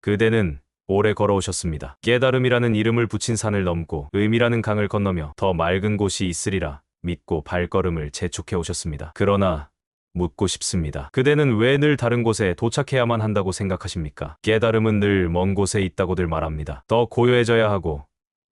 그대는 오래 걸어오셨습니다. 깨달음이라는 이름을 붙인 산을 넘고 의미라는 강을 건너며 더 맑은 곳이 있으리라 믿고 발걸음을 재촉해 오셨습니다. 그러나 묻고 싶습니다. 그대는 왜 늘 다른 곳에 도착해야만 한다고 생각하십니까? 깨달음은 늘 먼 곳에 있다고들 말합니다. 더 고요해져야 하고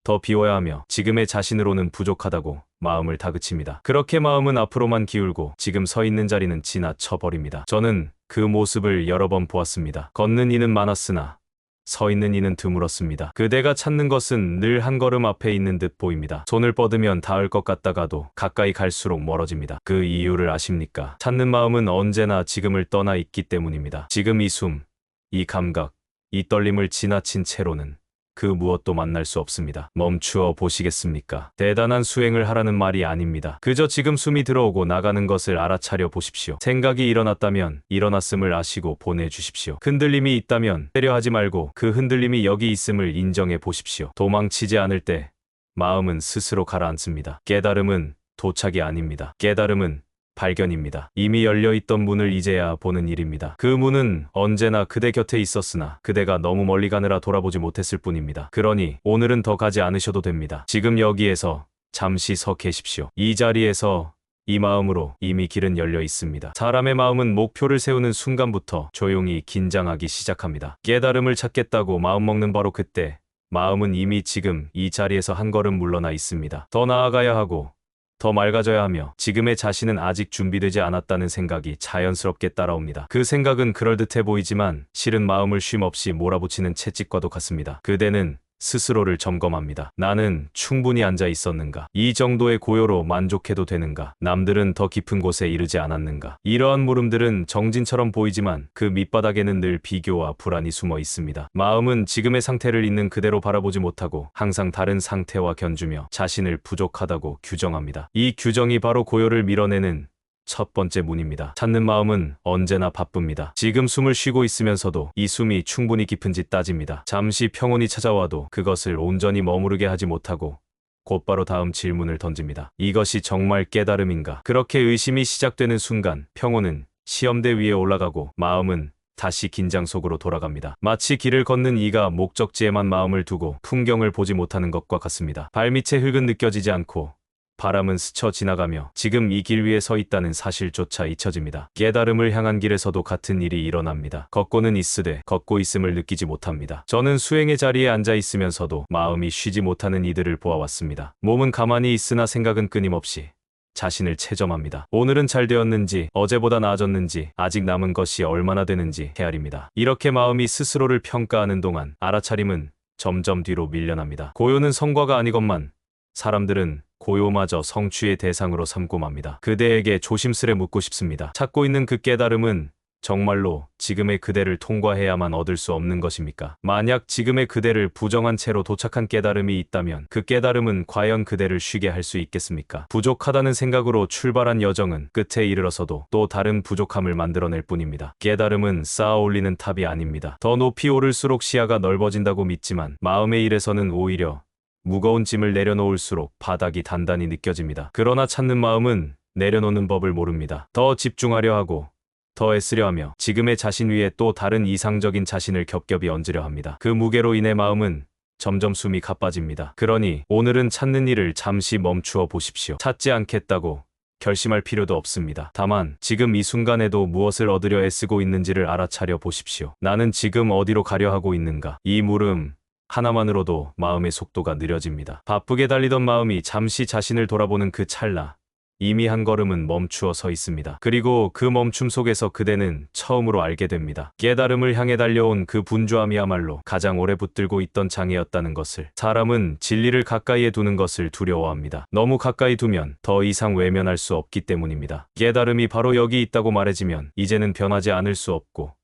더 비워야 하며 지금의 자신으로는 부족하다고 마음을 다그칩니다. 그렇게 마음은 앞으로만 기울고 지금 서 있는 자리는 지나쳐 버립니다. 저는 그 모습을 여러 번 보았습니다. 걷는 이는 많았으나 서 있는 이는 드물었습니다. 그대가 찾는 것은 늘 한 걸음 앞에 있는 듯 보입니다. 손을 뻗으면 닿을 것 같다가도 가까이 갈수록 멀어집니다. 그 이유를 아십니까? 찾는 마음은 언제나 지금을 떠나 있기 때문입니다. 지금 이 숨, 이 감각, 이 떨림을 지나친 채로는 그 무엇도 만날 수 없습니다. 멈추어 보시겠습니까? 대단한 수행을 하라는 말이 아닙니다. 그저 지금 숨이 들어오고 나가는 것을 알아차려 보십시오. 생각이 일어났다면 일어났음을 아시고 보내주십시오. 흔들림이 있다면 때려하지 말고 그 흔들림이 여기 있음을 인정해 보십시오. 도망치지 않을 때 마음은 스스로 가라앉습니다. 깨달음은 도착이 아닙니다. 깨달음은 발견입니다. 이미 열려있던 문을 이제야 보는 일입니다. 그 문은 언제나 그대 곁에 있었으나 그대가 너무 멀리 가느라 돌아보지 못했을 뿐입니다. 그러니 오늘은 더 가지 않으셔도 됩니다. 지금 여기에서 잠시 서 계십시오. 이 자리에서 이 마음으로 이미 길은 열려 있습니다. 사람의 마음은 목표를 세우는 순간부터 조용히 긴장하기 시작합니다. 깨달음을 찾겠다고 마음먹는 바로 그때 마음은 이미 지금 이 자리에서 한 걸음 물러나 있습니다. 더 나아가야 하고 더 맑아져야 하며 지금의 자신은 아직 준비되지 않았다는 생각이 자연스럽게 따라옵니다. 그 생각은 그럴듯해 보이지만 실은 마음을 쉼없이 몰아붙이는 채찍과도 같습니다. 그대는 스스로를 점검합니다. 나는 충분히 앉아 있었는가? 이 정도의 고요로 만족해도 되는가? 남들은 더 깊은 곳에 이르지 않았는가? 이러한 물음들은 정진처럼 보이지만 그 밑바닥에는 늘 비교와 불안이 숨어 있습니다. 마음은 지금의 상태를 있는 그대로 바라보지 못하고 항상 다른 상태와 견주며 자신을 부족하다고 규정합니다. 이 규정이 바로 고요를 밀어내는 첫 번째 문입니다. 찾는 마음은 언제나 바쁩니다. 지금 숨을 쉬고 있으면서도 이 숨이 충분히 깊은지 따집니다. 잠시 평온이 찾아와도 그것을 온전히 머무르게 하지 못하고 곧바로 다음 질문을 던집니다. 이것이 정말 깨달음인가? 그렇게 의심이 시작되는 순간 평온은 시험대 위에 올라가고 마음은 다시 긴장 속으로 돌아갑니다. 마치 길을 걷는 이가 목적지에만 마음을 두고 풍경을 보지 못하는 것과 같습니다. 발밑의 흙은 느껴지지 않고 바람은 스쳐 지나가며 지금 이 길 위에 서 있다는 사실조차 잊혀집니다. 깨달음을 향한 길에서도 같은 일이 일어납니다. 걷고는 있으되 걷고 있음을 느끼지 못합니다. 저는 수행의 자리에 앉아 있으면서도 마음이 쉬지 못하는 이들을 보아왔습니다. 몸은 가만히 있으나 생각은 끊임없이 자신을 채점합니다. 오늘은 잘 되었는지, 어제보다 나아졌는지, 아직 남은 것이 얼마나 되는지 헤아립니다. 이렇게 마음이 스스로를 평가하는 동안 알아차림은 점점 뒤로 밀려납니다. 고요는 성과가 아니건만 사람들은 고요마저 성취의 대상으로 삼고 맙니다. 그대에게 조심스레 묻고 싶습니다. 찾고 있는 그 깨달음은 정말로 지금의 그대를 통과해야만 얻을 수 없는 것입니까? 만약 지금의 그대를 부정한 채로 도착한 깨달음이 있다면 그 깨달음은 과연 그대를 쉬게 할 수 있겠습니까? 부족하다는 생각으로 출발한 여정은 끝에 이르러서도 또 다른 부족함을 만들어낼 뿐입니다. 깨달음은 쌓아 올리는 탑이 아닙니다. 더 높이 오를수록 시야가 넓어진다고 믿지만 마음의 일에서는 오히려 무거운 짐을 내려놓을수록 바닥이 단단히 느껴집니다. 그러나 찾는 마음은 내려놓는 법을 모릅니다. 더 집중하려 하고 더 애쓰려 하며 지금의 자신 위에 또 다른 이상적인 자신을 겹겹이 얹으려 합니다. 그 무게로 인해 마음은 점점 숨이 가빠집니다. 그러니 오늘은 찾는 일을 잠시 멈추어 보십시오. 찾지 않겠다고 결심할 필요도 없습니다. 다만 지금 이 순간에도 무엇을 얻으려 애쓰고 있는지를 알아차려 보십시오. 나는 지금 어디로 가려 하고 있는가? 이 물음 하나만으로도 마음의 속도가 느려집니다. 바쁘게 달리던 마음이 잠시 자신을 돌아보는 그 찰나 이미 한 걸음은 멈추어 서 있습니다. 그리고 그 멈춤 속에서 그대는 처음으로 알게 됩니다. 깨달음을 향해 달려온 그 분주함이야말로 가장 오래 붙들고 있던 장애였다는 것을. 사람은 진리를 가까이에 두는 것을 두려워합니다. 너무 가까이 두면 더 이상 외면할 수 없기 때문입니다. 깨달음이 바로 여기 있다고 말해지면 이제는 변하지 않을 수 없고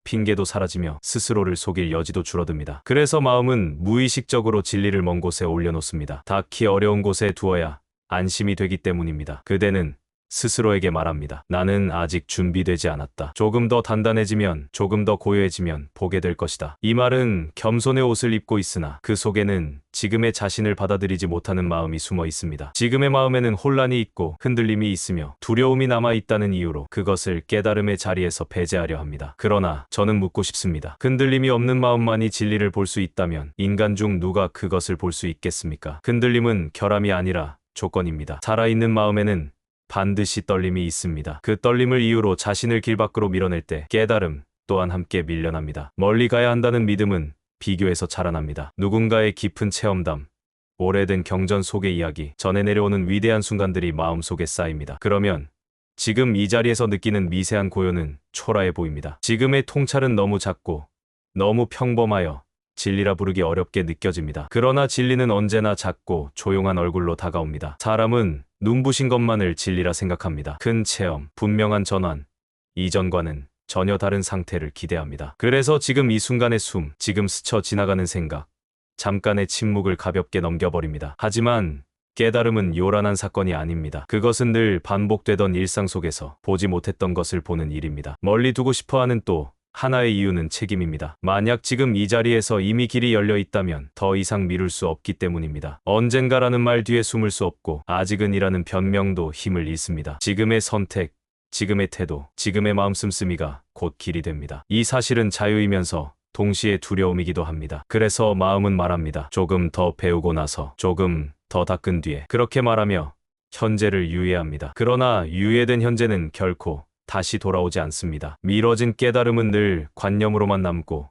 핑계도 사라지며 스스로를 속일 여지도 줄어듭니다. 그래서 마음은 무의식적으로 진리를 먼 곳에 올려놓습니다. 닿기 어려운 곳에 두어야 안심이 되기 때문입니다. 그대는 스스로에게 말합니다. 나는 아직 준비되지 않았다. 조금 더 단단해지면, 조금 더 고요해지면 보게 될 것이다. 이 말은 겸손의 옷을 입고 있으나 그 속에는 지금의 자신을 받아들이지 못하는 마음이 숨어 있습니다. 지금의 마음에는 혼란이 있고 흔들림이 있으며 두려움이 남아 있다는 이유로 그것을 깨달음의 자리에서 배제하려 합니다. 그러나 저는 묻고 싶습니다. 흔들림이 없는 마음만이 진리를 볼 수 있다면 인간 중 누가 그것을 볼 수 있겠습니까? 흔들림은 결함이 아니라 조건입니다. 살아있는 마음에는 반드시 떨림이 있습니다. 그 떨림을 이유로 자신을 길 밖으로 밀어낼 때 깨달음 또한 함께 밀려납니다. 멀리 가야 한다는 믿음은 비교에서 자라납니다. 누군가의 깊은 체험담, 오래된 경전 속의 이야기, 전해 내려오는 위대한 순간들이 마음속에 쌓입니다. 그러면 지금 이 자리에서 느끼는 미세한 고요는 초라해 보입니다. 지금의 통찰은 너무 작고 너무 평범하여 진리라 부르기 어렵게 느껴집니다. 그러나 진리는 언제나 작고 조용한 얼굴로 다가옵니다. 사람은 눈부신 것만을 진리라 생각합니다. 큰 체험, 분명한 전환, 이전과는 전혀 다른 상태를 기대합니다. 그래서 지금 이 순간의 숨, 지금 스쳐 지나가는 생각, 잠깐의 침묵을 가볍게 넘겨버립니다. 하지만 깨달음은 요란한 사건이 아닙니다. 그것은 늘 반복되던 일상 속에서 보지 못했던 것을 보는 일입니다. 멀리 두고 싶어하는 또 하나의 이유는 책임입니다. 만약 지금 이 자리에서 이미 길이 열려 있다면 더 이상 미룰 수 없기 때문입니다. 언젠가라는 말 뒤에 숨을 수 없고 아직은이라는 변명도 힘을 잃습니다. 지금의 선택, 지금의 태도, 지금의 마음 씀씀이가 곧 길이 됩니다. 이 사실은 자유이면서 동시에 두려움이기도 합니다. 그래서 마음은 말합니다. 조금 더 배우고 나서, 조금 더 닦은 뒤에. 그렇게 말하며 현재를 유예합니다. 그러나 유예된 현재는 결코 다시 돌아오지 않습니다. 미뤄진 깨달음은 늘 관념으로만 남고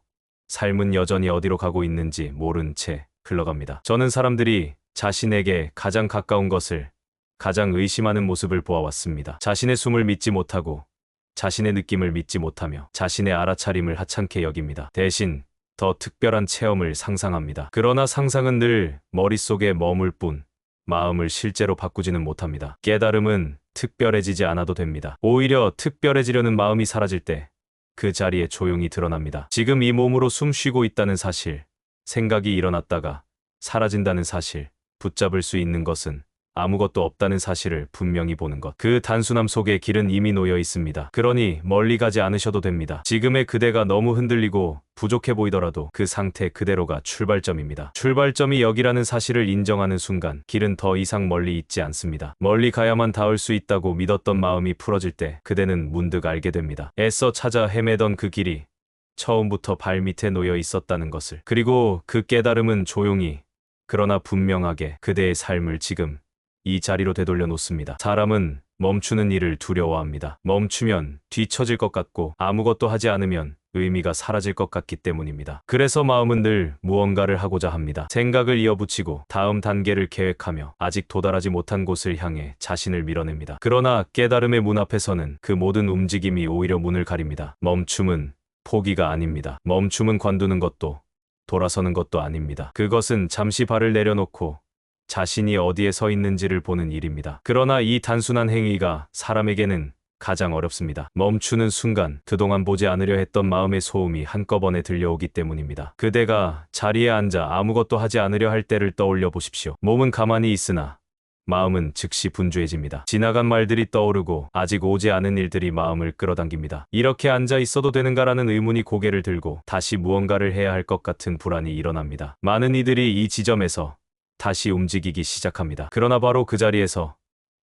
삶은 여전히 어디로 가고 있는지 모른 채 흘러갑니다. 저는 사람들이 자신에게 가장 가까운 것을 가장 의심하는 모습을 보아왔습니다. 자신의 숨을 믿지 못하고 자신의 느낌을 믿지 못하며 자신의 알아차림을 하찮게 여깁니다. 대신 더 특별한 체험을 상상합니다. 그러나 상상은 늘 머릿속에 머물 뿐 마음을 실제로 바꾸지는 못합니다. 깨달음은 특별해지지 않아도 됩니다. 오히려 특별해지려는 마음이 사라질 때 그 자리에 조용히 드러납니다. 지금 이 몸으로 숨 쉬고 있다는 사실, 생각이 일어났다가 사라진다는 사실, 붙잡을 수 있는 것은 아무것도 없다는 사실을 분명히 보는 것. 그 단순함 속에 길은 이미 놓여 있습니다. 그러니 멀리 가지 않으셔도 됩니다. 지금의 그대가 너무 흔들리고 부족해 보이더라도 그 상태 그대로가 출발점입니다. 출발점이 여기라는 사실을 인정하는 순간 길은 더 이상 멀리 있지 않습니다. 멀리 가야만 닿을 수 있다고 믿었던 마음이 풀어질 때 그대는 문득 알게 됩니다. 애써 찾아 헤매던 그 길이 처음부터 발밑에 놓여 있었다는 것을. 그리고 그 깨달음은 조용히 그러나 분명하게 그대의 삶을 지금 이 자리로 되돌려 놓습니다. 사람은 멈추는 일을 두려워합니다. 멈추면 뒤처질 것 같고 아무것도 하지 않으면 의미가 사라질 것 같기 때문입니다. 그래서 마음은 늘 무언가를 하고자 합니다. 생각을 이어붙이고 다음 단계를 계획하며 아직 도달하지 못한 곳을 향해 자신을 밀어냅니다. 그러나 깨달음의 문 앞에서는 그 모든 움직임이 오히려 문을 가립니다. 멈춤은 포기가 아닙니다. 멈춤은 관두는 것도 돌아서는 것도 아닙니다. 그것은 잠시 발을 내려놓고 자신이 어디에 서 있는지를 보는 일입니다. 그러나 이 단순한 행위가 사람에게는 가장 어렵습니다. 멈추는 순간 그동안 보지 않으려 했던 마음의 소음이 한꺼번에 들려오기 때문입니다. 그대가 자리에 앉아 아무것도 하지 않으려 할 때를 떠올려 보십시오. 몸은 가만히 있으나 마음은 즉시 분주해집니다. 지나간 말들이 떠오르고 아직 오지 않은 일들이 마음을 끌어당깁니다. 이렇게 앉아 있어도 되는가라는 의문이 고개를 들고 다시 무언가를 해야 할 것 같은 불안이 일어납니다. 많은 이들이 이 지점에서 다시 움직이기 시작합니다. 그러나 바로 그 자리에서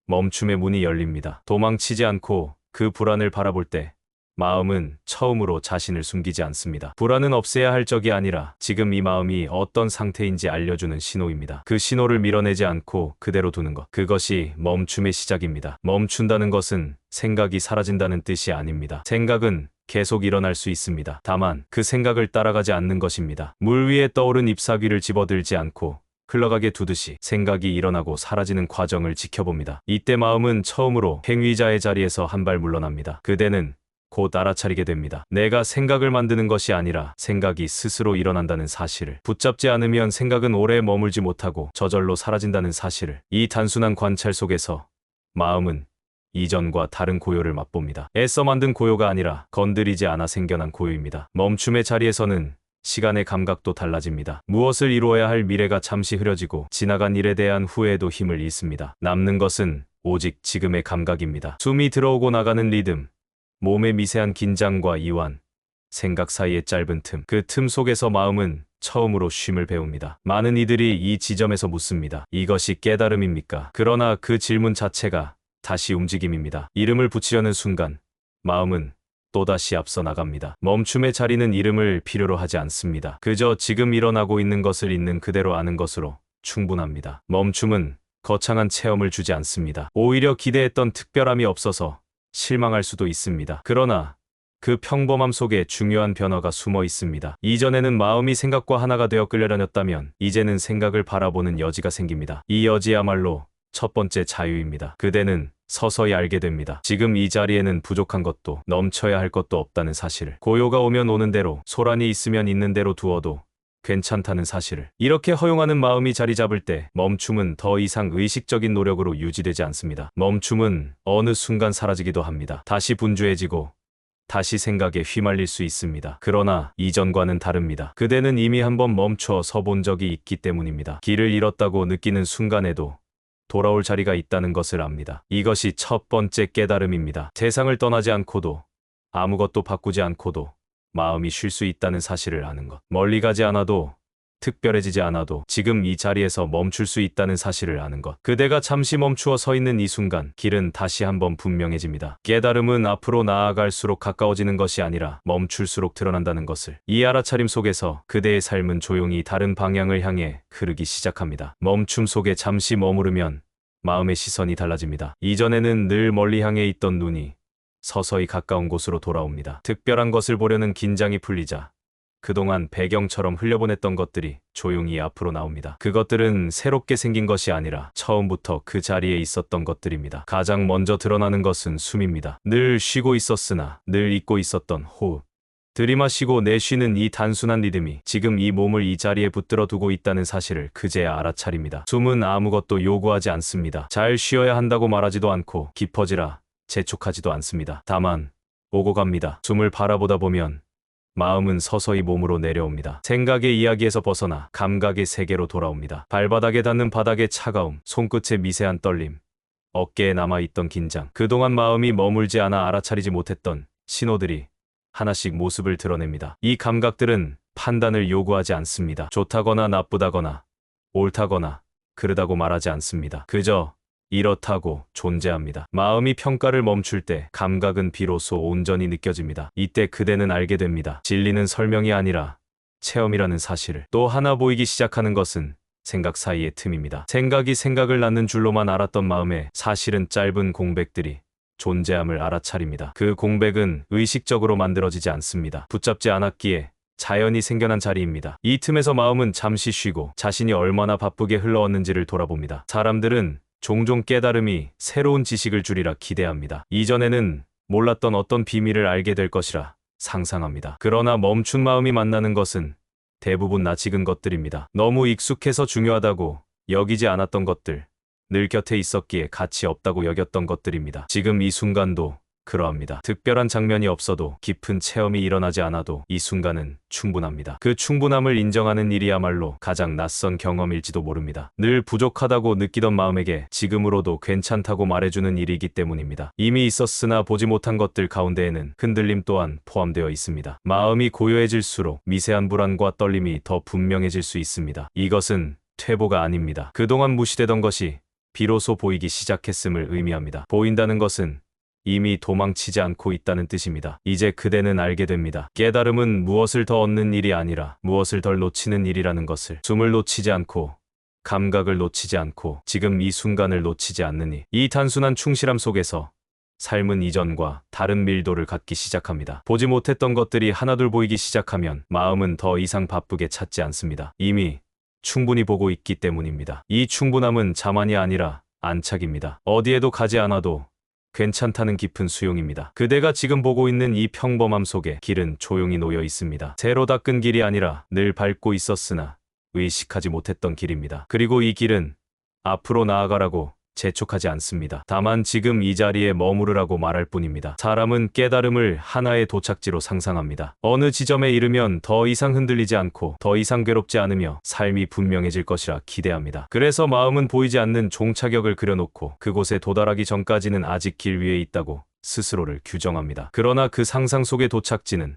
멈춤의 문이 열립니다. 도망치지 않고 그 불안을 바라볼 때 마음은 처음으로 자신을 숨기지 않습니다. 불안은 없애야 할 적이 아니라 지금 이 마음이 어떤 상태인지 알려주는 신호입니다. 그 신호를 밀어내지 않고 그대로 두는 것. 그것이 멈춤의 시작입니다. 멈춘다는 것은 생각이 사라진다는 뜻이 아닙니다. 생각은 계속 일어날 수 있습니다. 다만 그 생각을 따라가지 않는 것입니다. 물 위에 떠오른 잎사귀를 집어들지 않고 흘러가게 두듯이 생각이 일어나고 사라지는 과정을 지켜봅니다. 이때 마음은 처음으로 행위자의 자리에서 한 발 물러납니다. 그대는 곧 알아차리게 됩니다. 내가 생각을 만드는 것이 아니라 생각이 스스로 일어난다는 사실을. 붙잡지 않으면 생각은 오래 머물지 못하고 저절로 사라진다는 사실을. 이 단순한 관찰 속에서 마음은 이전과 다른 고요를 맛봅니다. 애써 만든 고요가 아니라 건드리지 않아 생겨난 고요입니다. 멈춤의 자리에서는 시간의 감각도 달라집니다. 무엇을 이루어야 할 미래가 잠시 흐려지고 지나간 일에 대한 후회에도 힘을 잃습니다. 남는 것은 오직 지금의 감각입니다. 숨이 들어오고 나가는 리듬, 몸의 미세한 긴장과 이완, 생각 사이의 짧은 틈, 그 틈 속에서 마음은 처음으로 쉼을 배웁니다. 많은 이들이 이 지점에서 묻습니다. 이것이 깨달음입니까? 그러나 그 질문 자체가 다시 움직임입니다. 이름을 붙이려는 순간 마음은 또다시 앞서 나갑니다. 멈춤의 자리는 이름을 필요로 하지 않습니다. 그저 지금 일어나고 있는 것을 있는 그대로 아는 것으로 충분합니다. 멈춤은 거창한 체험을 주지 않습니다. 오히려 기대했던 특별함이 없어서 실망할 수도 있습니다. 그러나 그 평범함 속에 중요한 변화가 숨어 있습니다. 이전에는 마음이 생각과 하나가 되어 끌려다녔다면 이제는 생각을 바라보는 여지가 생깁니다. 이 여지야말로 첫 번째 자유입니다. 그대는 서서히 알게 됩니다. 지금 이 자리에는 부족한 것도 넘쳐야 할 것도 없다는 사실을. 고요가 오면 오는 대로, 소란이 있으면 있는 대로 두어도 괜찮다는 사실을. 이렇게 허용하는 마음이 자리 잡을 때 멈춤은 더 이상 의식적인 노력으로 유지되지 않습니다. 멈춤은 어느 순간 사라지기도 합니다. 다시 분주해지고 다시 생각에 휘말릴 수 있습니다. 그러나 이전과는 다릅니다. 그대는 이미 한번 멈춰 서본 적이 있기 때문입니다. 길을 잃었다고 느끼는 순간에도 돌아올 자리가 있다는 것을 압니다. 이것이 첫 번째 깨달음입니다. 세상을 떠나지 않고도, 아무것도 바꾸지 않고도 마음이 쉴 수 있다는 사실을 아는 것. 멀리 가지 않아도, 특별해지지 않아도 지금 이 자리에서 멈출 수 있다는 사실을 아는 것. 그대가 잠시 멈추어 서 있는 이 순간 길은 다시 한번 분명해집니다. 깨달음은 앞으로 나아갈수록 가까워지는 것이 아니라 멈출수록 드러난다는 것을. 이 알아차림 속에서 그대의 삶은 조용히 다른 방향을 향해 흐르기 시작합니다. 멈춤 속에 잠시 머무르면 마음의 시선이 달라집니다. 이전에는 늘 멀리 향해 있던 눈이 서서히 가까운 곳으로 돌아옵니다. 특별한 것을 보려는 긴장이 풀리자 그동안 배경처럼 흘려보냈던 것들이 조용히 앞으로 나옵니다. 그것들은 새롭게 생긴 것이 아니라 처음부터 그 자리에 있었던 것들입니다. 가장 먼저 드러나는 것은 숨입니다. 늘 쉬고 있었으나 늘 잊고 있었던 호흡. 들이마시고 내쉬는 이 단순한 리듬이 지금 이 몸을 이 자리에 붙들어 두고 있다는 사실을 그제야 알아차립니다. 숨은 아무것도 요구하지 않습니다. 잘 쉬어야 한다고 말하지도 않고 깊어지라 재촉하지도 않습니다. 다만 오고 갑니다. 숨을 바라보다 보면 마음은 서서히 몸으로 내려옵니다. 생각의 이야기에서 벗어나 감각의 세계로 돌아옵니다. 발바닥에 닿는 바닥의 차가움, 손끝의 미세한 떨림, 어깨에 남아있던 긴장, 그동안 마음이 머물지 않아 알아차리지 못했던 신호들이 하나씩 모습을 드러냅니다. 이 감각들은 판단을 요구하지 않습니다. 좋다거나 나쁘다거나 옳다거나 그르다고 말하지 않습니다. 그저 이렇다고 존재합니다. 마음이 평가를 멈출 때 감각은 비로소 온전히 느껴집니다. 이때 그대는 알게 됩니다. 진리는 설명이 아니라 체험이라는 사실을. 또 하나 보이기 시작하는 것은 생각 사이의 틈입니다. 생각이 생각을 낳는 줄로만 알았던 마음에 사실은 짧은 공백들이 존재함을 알아차립니다. 그 공백은 의식적으로 만들어지지 않습니다. 붙잡지 않았기에 자연히 생겨난 자리입니다. 이 틈에서 마음은 잠시 쉬고 자신이 얼마나 바쁘게 흘러왔는지를 돌아봅니다. 사람들은 종종 깨달음이 새로운 지식을 주리라 기대합니다. 이전에는 몰랐던 어떤 비밀을 알게 될 것이라 상상합니다. 그러나 멈춘 마음이 만나는 것은 대부분 낯익은 것들입니다. 너무 익숙해서 중요하다고 여기지 않았던 것들, 늘 곁에 있었기에 가치 없다고 여겼던 것들입니다. 지금 이 순간도 그러합니다. 특별한 장면이 없어도 깊은 체험이 일어나지 않아도 이 순간은 충분합니다. 그 충분함을 인정하는 일이야말로 가장 낯선 경험일지도 모릅니다. 늘 부족하다고 느끼던 마음에게 지금으로도 괜찮다고 말해주는 일이기 때문입니다. 이미 있었으나 보지 못한 것들 가운데에는 흔들림 또한 포함되어 있습니다. 마음이 고요해질수록 미세한 불안과 떨림이 더 분명해질 수 있습니다. 이것은 퇴보가 아닙니다. 그동안 무시되던 것이 비로소 보이기 시작했음을 의미합니다. 보인다는 것은 이미 도망치지 않고 있다는 뜻입니다. 이제 그대는 알게 됩니다. 깨달음은 무엇을 더 얻는 일이 아니라 무엇을 덜 놓치는 일이라는 것을. 숨을 놓치지 않고, 감각을 놓치지 않고, 지금 이 순간을 놓치지 않느니. 이 단순한 충실함 속에서 삶은 이전과 다른 밀도를 갖기 시작합니다. 보지 못했던 것들이 하나둘 보이기 시작하면 마음은 더 이상 바쁘게 찾지 않습니다. 이미 충분히 보고 있기 때문입니다. 이 충분함은 자만이 아니라 안착입니다. 어디에도 가지 않아도 괜찮다는 깊은 수용입니다. 그대가 지금 보고 있는 이 평범함 속에 길은 조용히 놓여 있습니다. 새로 닦은 길이 아니라 늘 밟고 있었으나 의식하지 못했던 길입니다. 그리고 이 길은 앞으로 나아가라고 재촉하지 않습니다. 다만 지금 이 자리에 머무르라고 말할 뿐입니다. 사람은 깨달음을 하나의 도착지로 상상합니다. 어느 지점에 이르면 더 이상 흔들리지 않고 더 이상 괴롭지 않으며 삶이 분명해질 것이라 기대합니다. 그래서 마음은 보이지 않는 종착역을 그려놓고 그곳에 도달하기 전까지는 아직 길 위에 있다고 스스로를 규정합니다. 그러나 그 상상 속의 도착지는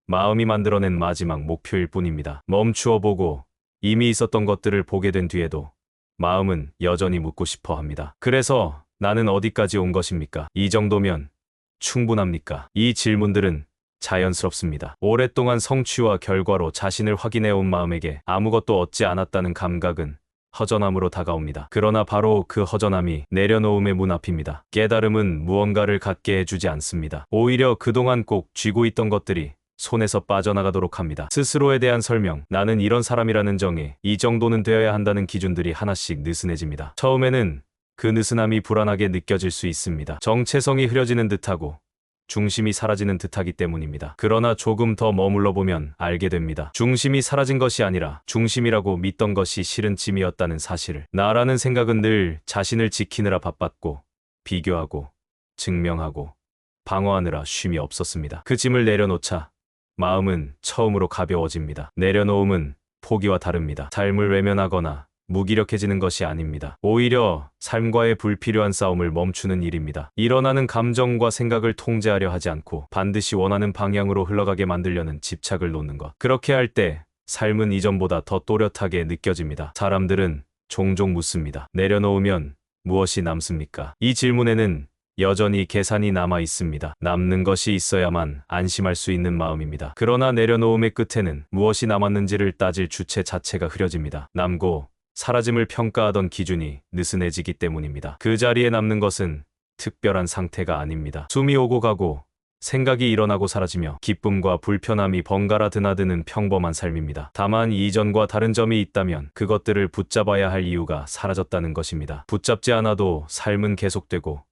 마음이 만들어낸 마지막 목표일 뿐입니다. 멈추어 보고 이미 있었던 것들을 보게 된 뒤에도 마음은 여전히 묻고 싶어 합니다. 그래서 나는 어디까지 온 것입니까? 이 정도면 충분합니까? 이 질문들은 자연스럽습니다. 오랫동안 성취와 결과로 자신을 확인해온 마음에게 아무것도 얻지 않았다는 감각은 허전함으로 다가옵니다. 그러나 바로 그 허전함이 내려놓음의 문 앞입니다. 깨달음은 무언가를 갖게 해주지 않습니다. 오히려 그동안 꼭 쥐고 있던 것들이 손에서 빠져나가도록 합니다. 스스로에 대한 설명, 나는 이런 사람이라는 정의, 이 정도는 되어야 한다는 기준들이 하나씩 느슨해집니다. 처음에는 그 느슨함이 불안하게 느껴질 수 있습니다. 정체성이 흐려지는 듯하고 중심이 사라지는 듯하기 때문입니다. 그러나 조금 더 머물러 보면 알게 됩니다. 중심이 사라진 것이 아니라 중심이라고 믿던 것이 실은 짐이었다는 사실을. 나라는 생각은 늘 자신을 지키느라 바빴고 비교하고 증명하고 방어하느라 쉼이 없었습니다. 그 짐을 내려놓자 마음은 처음으로 가벼워집니다. 내려놓음은 포기와 다릅니다. 삶을 외면하거나 무기력해지는 것이 아닙니다. 오히려 삶과의 불필요한 싸움을 멈추는 일입니다. 일어나는 감정과 생각을 통제하려 하지 않고 반드시 원하는 방향으로 흘러가게 만들려는 집착을 놓는 것. 그렇게 할 때 삶은 이전보다 더 또렷하게 느껴집니다. 사람들은 종종 묻습니다. 내려놓으면 무엇이 남습니까? 이 질문에는 여전히 계산이 남아 있습니다. 남는 것이 있어야만 안심할 수 있는 마음입니다. 그러나 내려놓음의 끝에는 무엇이 남았는지를 따질 주체 자체가 흐려집니다. 남고 사라짐을 평가하던 기준이 느슨해지기 때문입니다. 그 자리에 남는 것은 특별한 상태가 아닙니다. 숨이 오고 가고 생각이 일어나고 사라지며 기쁨과 불편함이 번갈아 드나드는 평범한 삶입니다. 다만 이전과 다른 점이 있다면 그것들을 붙잡아야 할 이유가 사라졌다는 것입니다. 붙잡지 않아도 삶은 계속되고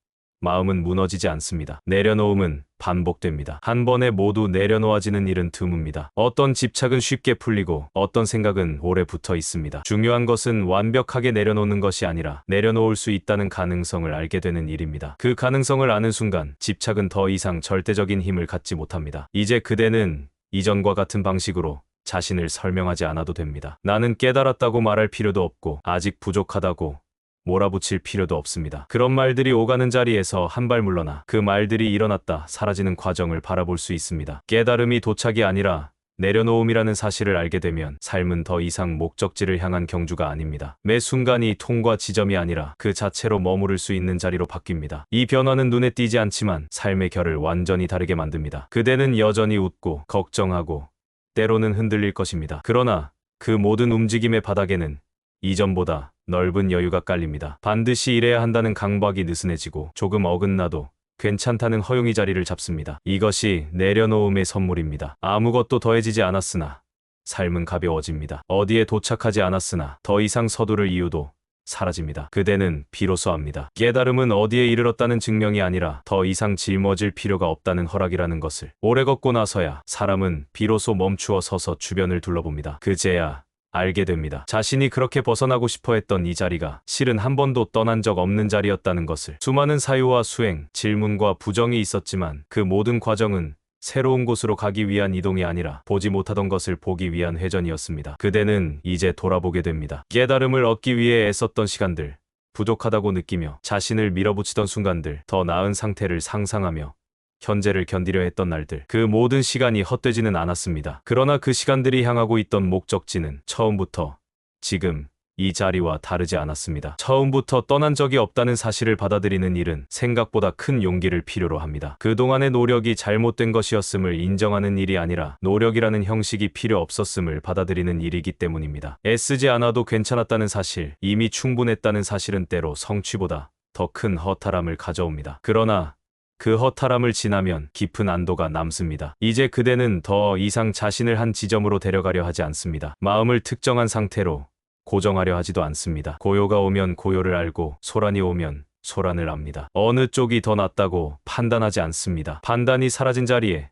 마음은 무너지지 않습니다. 내려놓음은 반복됩니다. 한 번에 모두 내려놓아지는 일은 드뭅니다. 어떤 집착은 쉽게 풀리고 어떤 생각은 오래 붙어 있습니다. 중요한 것은 완벽하게 내려놓는 것이 아니라 내려놓을 수 있다는 가능성을 알게 되는 일입니다. 그 가능성을 아는 순간 집착은 더 이상 절대적인 힘을 갖지 못합니다. 이제 그대는 이전과 같은 방식으로 자신을 설명하지 않아도 됩니다. 나는 깨달았다고 말할 필요도 없고 아직 부족하다고 몰아붙일 필요도 없습니다. 그런 말들이 오가는 자리에서 한 발 물러나 그 말들이 일어났다 사라지는 과정을 바라볼 수 있습니다. 깨달음이 도착이 아니라 내려놓음이라는 사실을 알게 되면 삶은 더 이상 목적지를 향한 경주가 아닙니다. 매 순간이 통과 지점이 아니라 그 자체로 머무를 수 있는 자리로 바뀝니다. 이 변화는 눈에 띄지 않지만 삶의 결을 완전히 다르게 만듭니다. 그대는 여전히 웃고 걱정하고 때로는 흔들릴 것입니다. 그러나 그 모든 움직임의 바닥에는 이전보다 넓은 여유가 깔립니다. 반드시 이래야 한다는 강박이 느슨해지고 조금 어긋나도 괜찮다는 허용이 자리를 잡습니다. 이것이 내려놓음의 선물입니다. 아무것도 더해지지 않았으나 삶은 가벼워집니다. 어디에 도착하지 않았으나 더 이상 서두를 이유도 사라집니다. 그대는 비로소 압니다. 깨달음은 어디에 이르렀다는 증명이 아니라 더 이상 짊어질 필요가 없다는 허락이라는 것을. 오래 걷고 나서야 사람은 비로소 멈추어 서서 주변을 둘러봅니다. 그제야 알게 됩니다. 자신이 그렇게 벗어나고 싶어 했던 이 자리가 실은 한 번도 떠난 적 없는 자리였다는 것을. 수많은 사유와 수행, 질문과 부정이 있었지만 그 모든 과정은 새로운 곳으로 가기 위한 이동이 아니라 보지 못하던 것을 보기 위한 회전이었습니다. 그대는 이제 돌아보게 됩니다. 깨달음을 얻기 위해 애썼던 시간들, 부족하다고 느끼며 자신을 밀어붙이던 순간들, 더 나은 상태를 상상하며 현재를 견디려 했던 날들, 그 모든 시간이 헛되지는 않았습니다. 그러나 그 시간들이 향하고 있던 목적지는 처음부터 지금 이 자리와 다르지 않았습니다. 처음부터 떠난 적이 없다는 사실을 받아들이는 일은 생각보다 큰 용기를 필요로 합니다. 그동안의 노력이 잘못된 것이었음을 인정하는 일이 아니라 노력이라는 형식이 필요 없었음을 받아들이는 일이기 때문입니다. 애쓰지 않아도 괜찮았다는 사실, 이미 충분했다는 사실은 때로 성취보다 더 큰 허탈함을 가져옵니다. 그러나 그 허탈함을 지나면 깊은 안도가 남습니다. 이제 그대는 더 이상 자신을 한 지점으로 데려가려 하지 않습니다. 마음을 특정한 상태로 고정하려 하지도 않습니다. 고요가 오면 고요를 알고 소란이 오면 소란을 압니다. 어느 쪽이 더 낫다고 판단하지 않습니다. 판단이 사라진 자리에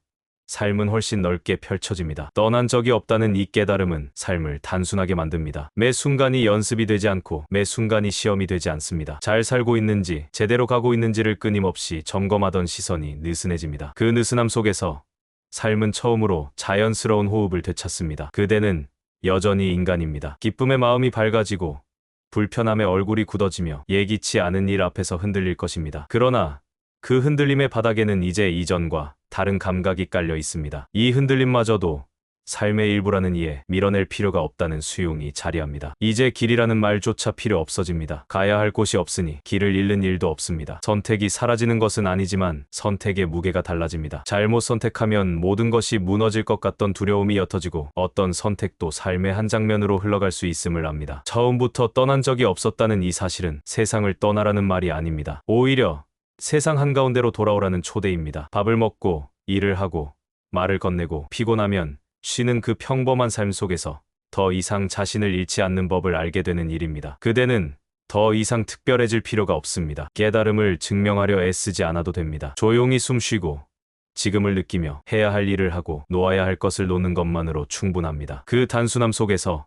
삶은 훨씬 넓게 펼쳐집니다. 떠난 적이 없다는 이 깨달음은 삶을 단순하게 만듭니다. 매 순간이 연습이 되지 않고 매 순간이 시험이 되지 않습니다. 잘 살고 있는지, 제대로 가고 있는지를 끊임없이 점검하던 시선이 느슨해집니다. 그 느슨함 속에서 삶은 처음으로 자연스러운 호흡을 되찾습니다. 그대는 여전히 인간입니다. 기쁨의 마음이 밝아지고 불편함의 얼굴이 굳어지며 예기치 않은 일 앞에서 흔들릴 것입니다. 그러나 그 흔들림의 바닥에는 이제 이전과 다른 감각이 깔려 있습니다. 이 흔들림마저도 삶의 일부라는 이에 밀어낼 필요가 없다는 수용이 자리합니다. 이제 길이라는 말조차 필요 없어집니다. 가야 할 곳이 없으니 길을 잃는 일도 없습니다. 선택이 사라지는 것은 아니지만 선택의 무게가 달라집니다. 잘못 선택하면 모든 것이 무너질 것 같던 두려움이 옅어지고 어떤 선택도 삶의 한 장면으로 흘러갈 수 있음을 압니다. 처음부터 떠난 적이 없었다는 이 사실은 세상을 떠나라는 말이 아닙니다. 오히려 세상 한가운데로 돌아오라는 초대입니다. 밥을 먹고 일을 하고 말을 건네고 피곤하면 쉬는 그 평범한 삶 속에서 더 이상 자신을 잃지 않는 법을 알게 되는 일입니다. 그대는 더 이상 특별해질 필요가 없습니다. 깨달음을 증명하려 애쓰지 않아도 됩니다. 조용히 숨 쉬고 지금을 느끼며 해야 할 일을 하고 놓아야 할 것을 놓는 것만으로 충분합니다. 그 단순함 속에서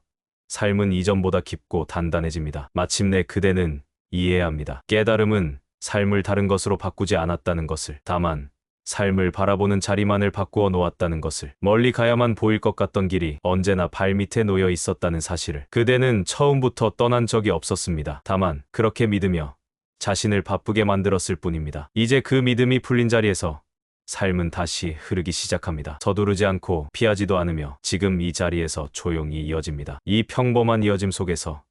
삶은 이전보다 깊고 단단해집니다. 마침내 그대는 이해해야 합니다. 깨달음은 삶을 다른 것으로 바꾸지 않았다는 것을, 다만 삶을 바라보는 자리만을 바꾸어 놓았다는 것을, 멀리 가야만 보일 것 같던 길이 언제나 발밑에 놓여 있었다는 사실을. 그대는 처음부터 떠난 적이 없었습니다. 다만 그렇게 믿으며 자신을 바쁘게 만들었을 뿐입니다. 이제 그 믿음이 풀린 자리에서 삶은 다시 흐르기 시작합니다. 서두르지 않고 피하지도 않으며 지금 이 자리에서 조용히 이어집니다. 이 평범한 이어짐 속에서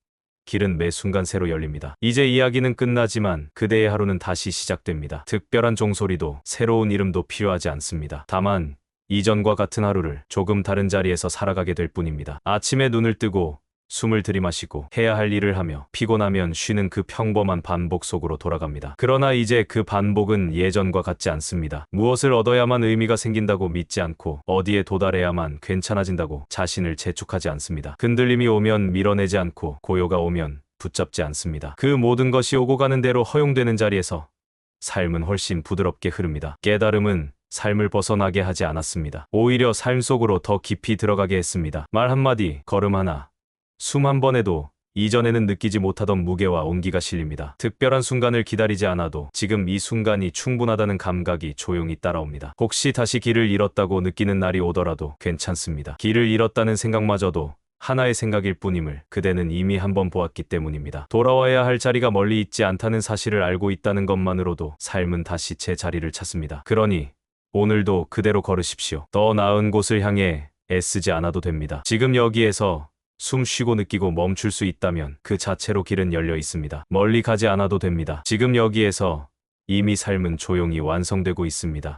길은 매 순간 새로 열립니다. 이제 이야기는 끝나지만 그대의 하루는 다시 시작됩니다. 특별한 종소리도 새로운 이름도 필요하지 않습니다. 다만 이전과 같은 하루를 조금 다른 자리에서 살아가게 될 뿐입니다. 아침에 눈을 뜨고 숨을 들이마시고 해야 할 일을 하며 피곤하면 쉬는 그 평범한 반복 속으로 돌아갑니다. 그러나 이제 그 반복은 예전과 같지 않습니다. 무엇을 얻어야만 의미가 생긴다고 믿지 않고 어디에 도달해야만 괜찮아진다고 자신을 재촉하지 않습니다. 흔들림이 오면 밀어내지 않고 고요가 오면 붙잡지 않습니다. 그 모든 것이 오고 가는 대로 허용되는 자리에서 삶은 훨씬 부드럽게 흐릅니다. 깨달음은 삶을 벗어나게 하지 않았습니다. 오히려 삶 속으로 더 깊이 들어가게 했습니다. 말 한마디, 걸음 하나, 숨 한 번에도 이전에는 느끼지 못하던 무게와 온기가 실립니다. 특별한 순간을 기다리지 않아도 지금 이 순간이 충분하다는 감각이 조용히 따라옵니다. 혹시 다시 길을 잃었다고 느끼는 날이 오더라도 괜찮습니다. 길을 잃었다는 생각마저도 하나의 생각일 뿐임을 그대는 이미 한번 보았기 때문입니다. 돌아와야 할 자리가 멀리 있지 않다는 사실을 알고 있다는 것만으로도 삶은 다시 제 자리를 찾습니다. 그러니 오늘도 그대로 걸으십시오. 더 나은 곳을 향해 애쓰지 않아도 됩니다. 지금 여기에서 숨 쉬고 느끼고 멈출 수 있다면 그 자체로 길은 열려 있습니다. 멀리 가지 않아도 됩니다. 지금 여기에서 이미 삶은 조용히 완성되고 있습니다.